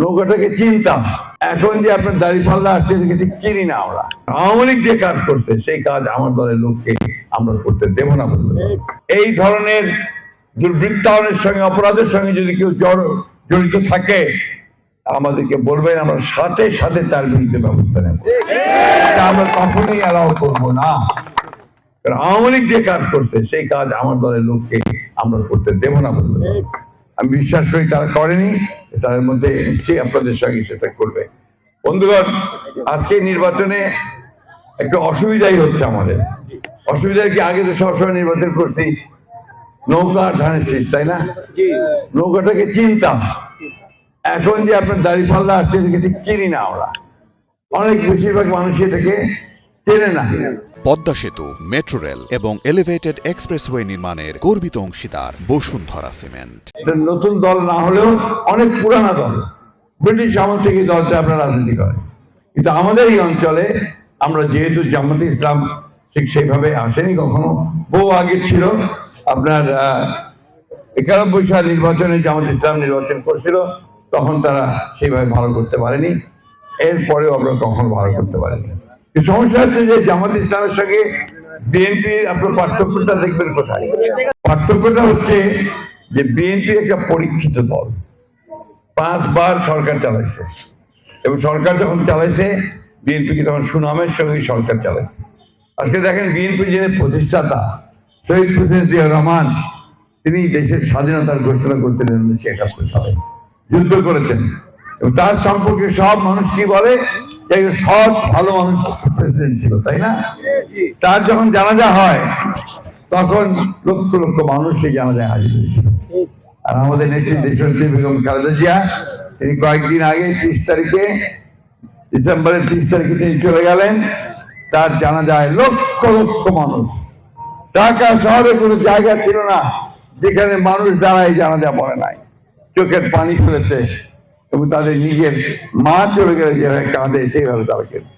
নৌকাটাকে চিনতাম, এখন যে আপনার দাঁড়িপাল্লা আসছে এটাকে ঠিক চিনি না আমরা। আওয়ামী লীগ যে কাজ করতে সেই কাজ আমার দলের লোককে আমরা করতে দেব না বলতে। এই ধরনের দুর্বৃত্তায়নের সঙ্গে অপরাধের সঙ্গে যদি কেউ জড়িত থাকে আমাদেরকে বলবেন, আমরা সাথে সাথে তার বিরুদ্ধে ব্যবস্থা নেব। আমরা কখনোই অ্যালাউ করবো না, কারণ আওয়ামী লীগ যে কাজ করতে সেই কাজ আমার দলের লোককে আমরা করতে দেব না বলতে। আমি বিশ্বাস করি তারা করেনি, তাদের মধ্যে নিশ্চয়ই আপনাদের সঙ্গে সেটা করবে। বন্ধুগণ, আজকে নির্বাচনে একটা অসুবিধাই হচ্ছে আমাদের। অসুবিধা কি, আগে তো সবসময় নির্বাচন করছি নৌকা আর ধানের শীষ, তাই না? নৌকাটাকে চিনতাম, এখন যে আপনার দাঁড়িপাল্লা আসছে এটাকে ঠিক চিনি না আমরা। অনেক বেশিরভাগ মানুষ এটাকে চেনে না। পদ্মা সেতু, মেট্রো রেল এবং এলিভেটেড এক্সপ্রেসওয়ে নির্মাণের গর্বিত অংশীদার বসুন্ধরা সিমেন্ট। নতুন দল না হলেও অনেক পুরানা দল, ব্রিটিশ আমল থেকে দলটা আপনার রাজনীতি করে। কিন্তু আমাদের এই অঞ্চলে আমরা যেহেতু জামাতে ইসলাম ঠিক সেইভাবে আসেনি কখনো, বহু আগে ছিল আপনার 91 সাল নির্বাচনে জামাত ইসলাম নির্বাচন করছিল, তখন তারা সেইভাবে ভালো করতে পারেনি, এরপরেও আমরা কখনো ভালো করতে পারিনি। সমস্যা হচ্ছে যে জামাত ইসলামের সঙ্গে বিএনপির আপনার পার্থক্যটা দেখবেন কোথায়? পার্থক্যটা হচ্ছে যে বিএনপি একটা পরীক্ষিত দল, 5 বার সরকার চালাইছে, এবং সরকার যখন চালাইছে বিএনপিকে তখন সুনামের সঙ্গে সরকার চালাইছে। আজকে দেখেন বিএনপি যে প্রতিষ্ঠাতা শহীদ প্রেসিডেন্ট জিয়া রহমান, তিনি দেশের স্বাধীনতার ঘোষণা করতেন 1971 সালে, যুদ্ধ করেছেন, এবং তার সম্পর্কে সব মানুষ কি বলে, সব ভালো মানুষ প্রেসিডেন্ট ছিল, তাই না? তার যখন জানাজা হয় তখন লক্ষ লক্ষ মানুষ সেই জানাজায় হাজির হয়েছিল। আর আমাদের নেত্রী দেশনেত্রী বেগম খালেদা জিয়া, তিনি কয়েকদিন আগে 30 তারিখে, ডিসেম্বরের 30 তারিখে তিনি চলে গেলেন। তার জানাজায় লক্ষ লক্ষ মানুষ। ঢাকা শহরে কোনো জায়গা ছিল না যেখানে মানুষ দাঁড়ায় জানাজা পড়ে নাই, চোখের পানি ফেলেছে, এবং তাদের নিজের মা চলে গেলে যেভাবে কাঁদে সেইভাবে তারা কেঁদে।